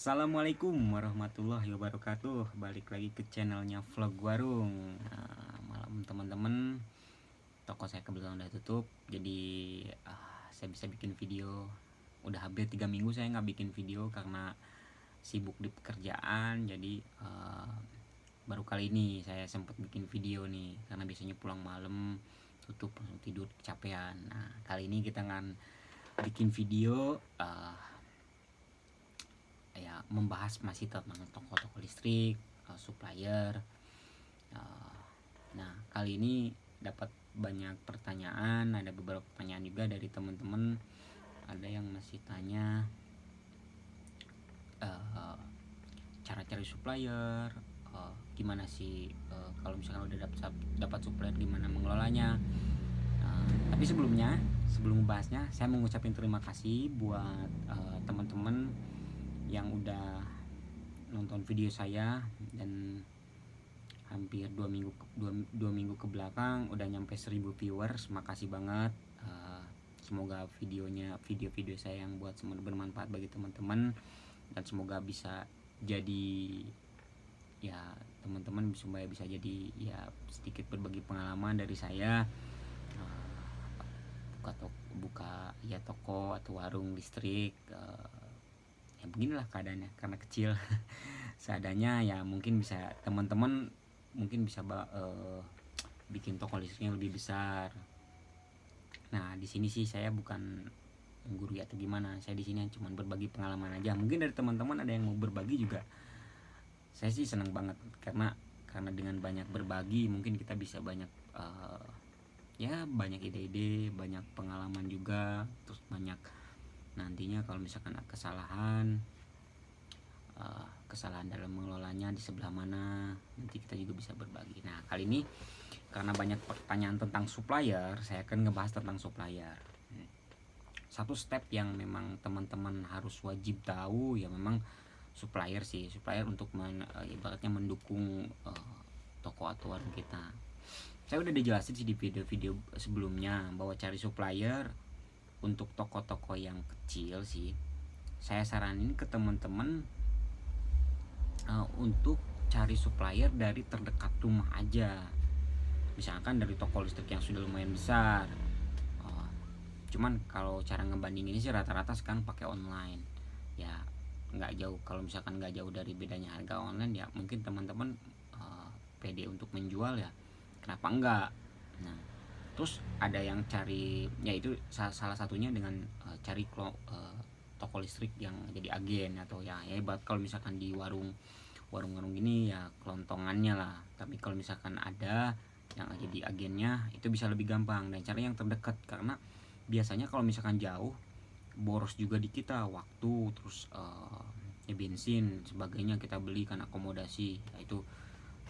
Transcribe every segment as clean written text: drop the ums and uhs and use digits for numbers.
Assalamualaikum warahmatullahi wabarakatuh. Balik lagi ke channelnya Vlog Warung. Malam teman-teman, toko saya kebetulan udah tutup, jadi saya bisa bikin video. Udah hampir 3 minggu saya nggak bikin video karena sibuk di pekerjaan. Jadi baru kali ini saya sempat bikin video nih, karena biasanya pulang malam tutup langsung tidur kecapean. Nah, kali ini kita akan bikin video ya, membahas masih tentang toko-toko listrik, supplier. Nah, kali ini dapat banyak pertanyaan, ada beberapa pertanyaan juga dari teman-teman. Ada yang masih tanya cara cari supplier, gimana sih kalau misalkan udah dapat supplier, gimana mengelolanya. Tapi sebelum membahasnya, saya mengucapkan terima kasih buat teman-teman yang udah nonton video saya, dan hampir 2 minggu ke belakang udah nyampe 1000 viewers. Makasih banget. Semoga video-video saya yang buat semua bermanfaat bagi teman-teman, dan semoga bisa jadi ya, teman-teman supaya bisa jadi ya sedikit berbagi pengalaman dari saya buka ya toko atau warung listrik. Ya beginilah keadaannya, karena kecil. Seadanya ya, mungkin bisa teman-teman mungkin bisa bikin toko listriknya lebih besar. Nah, di sini sih saya bukan guru atau gimana, saya di sini cuma berbagi pengalaman aja. Mungkin dari teman-teman ada yang mau berbagi juga, saya sih senang banget, karena dengan banyak berbagi mungkin kita bisa banyak ya banyak ide-ide, banyak pengalaman juga, terus banyak nantinya kalau misalkan ada kesalahan dalam mengelolanya di sebelah mana, nanti kita juga bisa berbagi. Nah, kali ini karena banyak pertanyaan tentang supplier, saya akan ngebahas tentang supplier. Satu step yang memang teman-teman harus wajib tahu ya, memang supplier untuk ibaratnya mendukung toko atau warung kita. Saya udah dijelasin sih di video-video sebelumnya bahwa cari supplier untuk toko-toko yang kecil sih, saya saranin ke teman-teman untuk cari supplier dari terdekat rumah aja. Misalkan dari toko listrik yang sudah lumayan besar. Cuman kalau cara ngebandingin sih rata-rata sekarang pakai online. Ya nggak jauh, kalau misalkan nggak jauh dari bedanya harga online, ya mungkin teman-teman pede untuk menjual, ya kenapa enggak. Nah, terus ada yang cari, yaitu salah satunya dengan cari toko listrik yang jadi agen, atau ya hebat kalau misalkan di warung gini ya kelontongannya lah. Tapi kalau misalkan ada yang jadi agennya, itu bisa lebih gampang dan cari yang terdekat, karena biasanya kalau misalkan jauh boros juga di kita waktu, terus ya bensin sebagainya kita beli kan, akomodasi, nah itu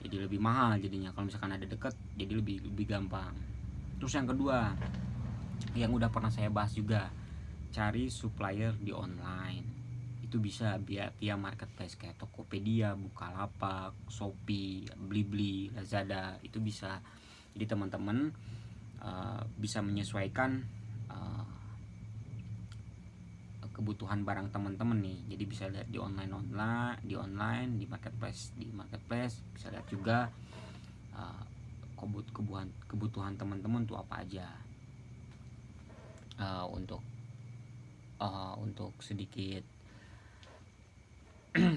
jadi lebih mahal jadinya. Kalau misalkan ada dekat jadi lebih gampang. Terus yang kedua, yang udah pernah saya bahas juga, cari supplier di online. Itu bisa via marketplace kayak Tokopedia, Bukalapak, Shopee, Blibli, Lazada, itu bisa. Jadi teman-teman bisa menyesuaikan kebutuhan barang teman-teman nih. Jadi bisa lihat di online, di marketplace bisa lihat juga kebutuhan teman-teman tuh apa aja. Untuk sedikit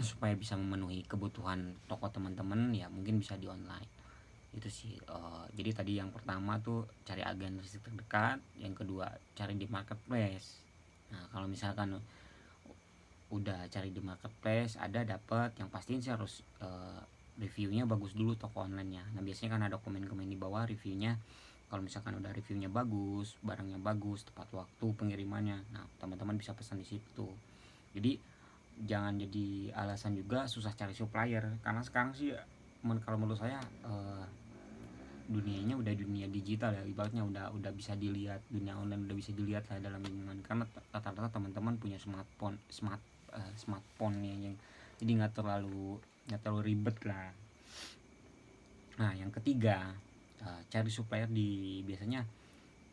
supaya bisa memenuhi kebutuhan toko teman-teman, ya mungkin bisa di online. Itu sih. Jadi tadi yang pertama tuh cari agen listrik terdekat, yang kedua cari di marketplace. Nah, kalau misalkan udah cari di marketplace ada dapat, yang pastiin sih harus reviewnya bagus dulu toko onlinenya. Nah, biasanya kan ada komen-komen di bawah reviewnya. Kalau misalkan udah reviewnya bagus, barangnya bagus, tepat waktu pengirimannya, nah teman-teman bisa pesan di situ. Jadi jangan jadi alasan juga susah cari supplier, karena sekarang sih kalau menurut saya dunianya udah dunia digital ya, ibaratnya udah bisa dilihat, dunia online udah bisa dilihat lah dalam lingkungan, karena rata-rata teman-teman punya smartphone yang jadi nggak terlalu ribet lah. Nah, yang ketiga, cari supplier biasanya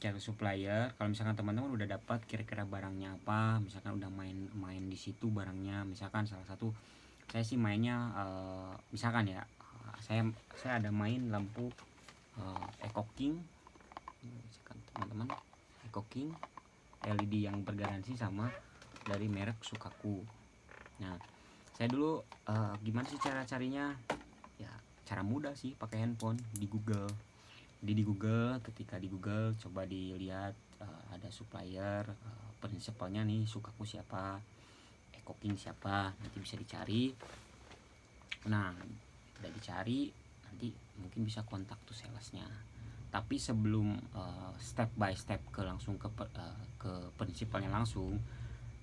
cari supplier. Kalau misalkan teman-teman udah dapat kira-kira barangnya apa, misalkan udah main di situ barangnya, misalkan salah satu saya sih mainnya misalkan ya, saya ada main lampu Eco King, misalkan teman-teman Eco King LED yang bergaransi sama dari merek Sukaku. Nah, saya dulu gimana sih cara carinya? Ya, cara mudah sih, pakai handphone di Google. Di Google, ketika di Google coba dilihat ada supplier, prinsipalnya nih Sukaku siapa, Eco King siapa, nanti bisa dicari. Nah, udah dicari, nanti mungkin bisa kontak tuh salesnya. Tapi sebelum step by step langsung ke prinsipalnya langsung,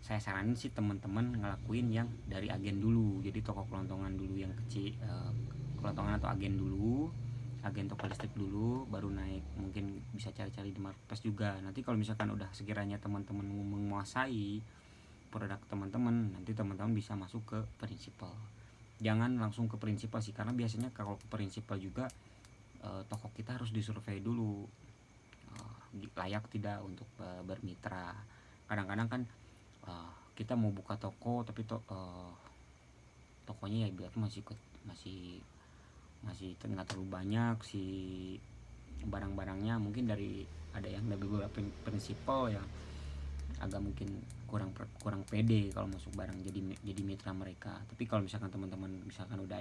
saya saranin sih teman-teman ngelakuin yang dari agen dulu. Jadi toko kelontongan dulu yang kecil, kelontongan atau agen dulu, agen toko listrik dulu, baru naik. Mungkin bisa cari-cari di marketplace juga. Nanti kalau misalkan udah sekiranya teman-teman menguasai produk teman-teman, nanti teman-teman bisa masuk ke prinsipal. Jangan langsung ke prinsipal sih, karena biasanya kalau ke prinsipal juga toko kita harus disurvei dulu layak tidak untuk bermitra. Kadang-kadang kan kita mau buka toko tapi tokonya ya biar masih masih nggak terlalu banyak si barang-barangnya, mungkin dari ada yang dari beberapa prinsipal ya agak mungkin kurang pede kalau masuk barang jadi mitra mereka. Tapi kalau misalkan teman-teman misalkan udah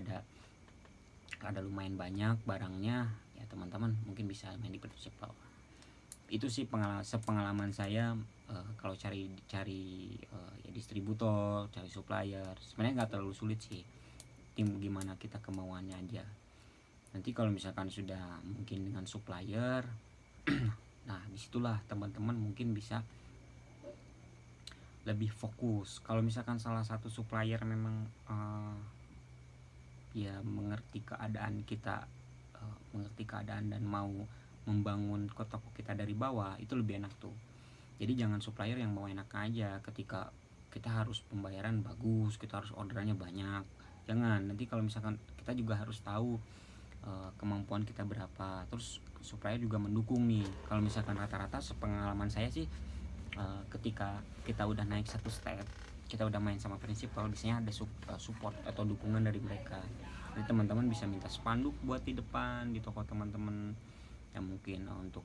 ada lumayan banyak barangnya, ya teman-teman mungkin bisa main di prinsipal. Itu sih sepengalaman saya kalau cari ya distributor, cari supplier. Sebenarnya nggak terlalu sulit sih, tim gimana kita kemauannya aja. Nanti kalau misalkan sudah mungkin dengan supplier nah disitulah teman-teman mungkin bisa lebih fokus. Kalau misalkan salah satu supplier memang ya mengerti keadaan kita, mengerti keadaan dan mau membangun toko kita dari bawah, itu lebih enak tuh. Jadi jangan supplier yang mau enak aja ketika kita harus pembayaran bagus, kita harus orderannya banyak. Jangan, nanti kalau misalkan kita juga harus tahu kemampuan kita berapa, terus supplier juga mendukung nih. Kalau misalkan rata-rata sepengalaman saya sih ketika kita udah naik satu step, kita udah main sama prinsipal, biasanya ada support atau dukungan dari mereka. Jadi teman-teman bisa minta spanduk buat di depan di toko teman-teman, yang mungkin untuk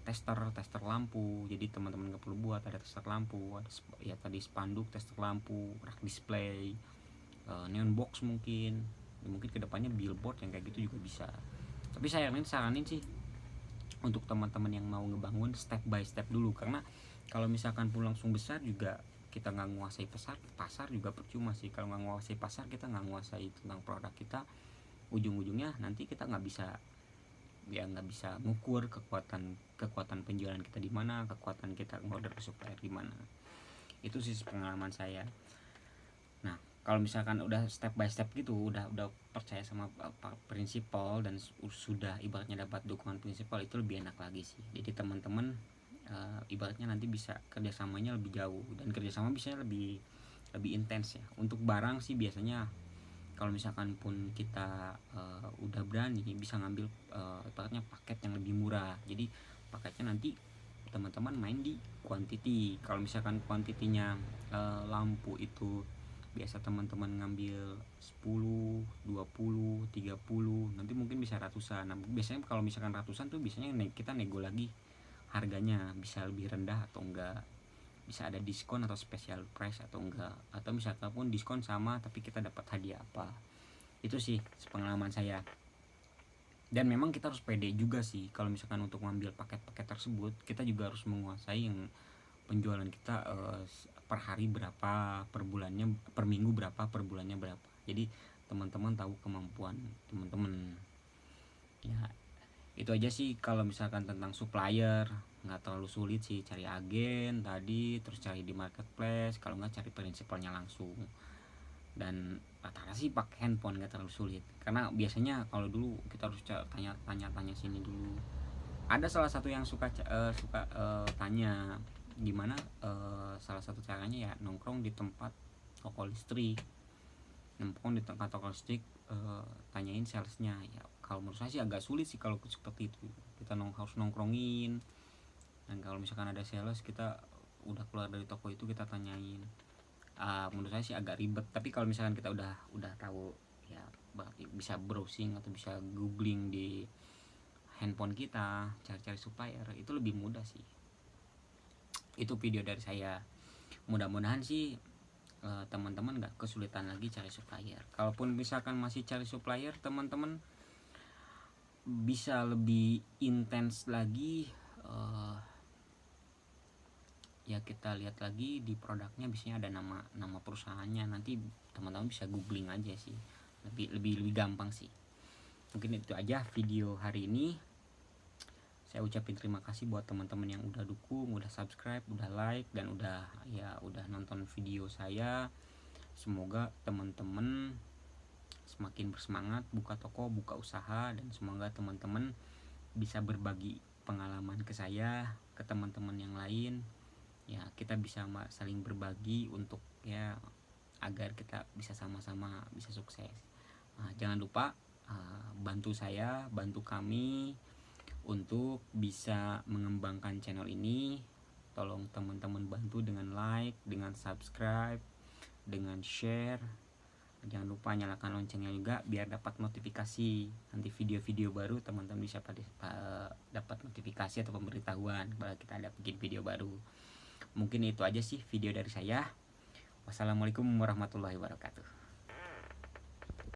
tester lampu. Jadi teman-teman nggak perlu buat, ada tester lampu, ada ya tadi spanduk, tester lampu, rak display, neon box mungkin kedepannya billboard yang kayak gitu juga bisa. Tapi saya saranin sih untuk teman-teman yang mau ngebangun step by step dulu, karena kalau misalkan pun langsung besar juga kita nggak menguasai pasar juga percuma sih. Kalau nggak menguasai pasar, kita nggak menguasai tentang produk kita, ujung-ujungnya nanti kita nggak bisa ngukur kekuatan penjualan kita di mana, kekuatan kita order ke supplier di mana. Itu sih pengalaman saya. Nah, kalau misalkan udah step by step gitu, udah percaya sama prinsipal dan sudah ibaratnya dapat dukungan prinsipal, itu lebih enak lagi sih. Jadi teman-teman ibaratnya nanti bisa kerjasamanya lebih jauh, dan kerjasama bisa lebih intens ya. Untuk barang sih biasanya kalau misalkan pun kita udah berani bisa ngambil ibaratnya paket yang lebih murah. Jadi paketnya nanti teman-teman main di quantity. Kalau misalkan kuantitinya lampu itu biasa teman-teman ngambil 10, 20, 30, nanti mungkin bisa ratusan. Nah, biasanya kalau misalkan ratusan tuh biasanya kita nego lagi harganya, bisa lebih rendah atau enggak, bisa ada diskon atau special price atau enggak, atau misalkan pun diskon sama tapi kita dapat hadiah apa. Itu sih pengalaman saya. Dan memang kita harus pede juga sih kalau misalkan untuk mengambil paket-paket tersebut. Kita juga harus menguasai yang penjualan kita per hari berapa, per bulannya, per minggu berapa, per bulannya berapa. Jadi teman-teman tahu kemampuan teman-teman. Ya, itu aja sih kalau misalkan tentang supplier. Nggak terlalu sulit sih, cari agen tadi, terus cari di marketplace, kalau nggak cari prinsipalnya langsung. Dan rata-rata sih pakai handphone, nggak terlalu sulit, karena biasanya kalau dulu kita harus tanya sini dulu. Ada salah satu yang suka tanya gimana, salah satu caranya ya nongkrong di tempat toko listrik, tanyain salesnya. Ya kalau menurut saya sih agak sulit sih kalau seperti itu. Kita harus nongkrongin, Dan kalau misalkan ada sales, kita udah keluar dari toko itu kita tanyain. Menurut saya sih agak ribet, tapi kalau misalkan kita udah tahu ya, berarti bisa browsing atau bisa googling di handphone kita, cari-cari supplier, itu lebih mudah sih. Itu video dari saya. Mudah-mudahan sih teman-teman gak kesulitan lagi cari supplier. Kalaupun misalkan masih cari supplier, teman-teman bisa lebih intens lagi. Ya kita lihat lagi di produknya, biasanya ada nama perusahaannya, nanti teman-teman bisa googling aja sih, lebih gampang sih. Mungkin itu aja video hari ini. Saya ucapin terima kasih buat teman-teman yang udah dukung, udah subscribe, udah like, dan udah nonton video saya. Semoga teman-teman semakin bersemangat buka toko, buka usaha, dan semoga teman-teman bisa berbagi pengalaman ke saya, ke teman-teman yang lain. Ya kita bisa saling berbagi untuk ya agar kita bisa sama-sama bisa sukses. Jangan lupa bantu saya, bantu kami untuk bisa mengembangkan channel ini. Tolong teman-teman bantu dengan like, dengan subscribe, dengan share. Jangan lupa nyalakan loncengnya juga biar dapat notifikasi nanti video-video baru. Teman-teman bisa dapat notifikasi atau pemberitahuan kalau kita ada bikin video baru. Mungkin itu aja sih video dari saya. Wassalamualaikum warahmatullahi wabarakatuh.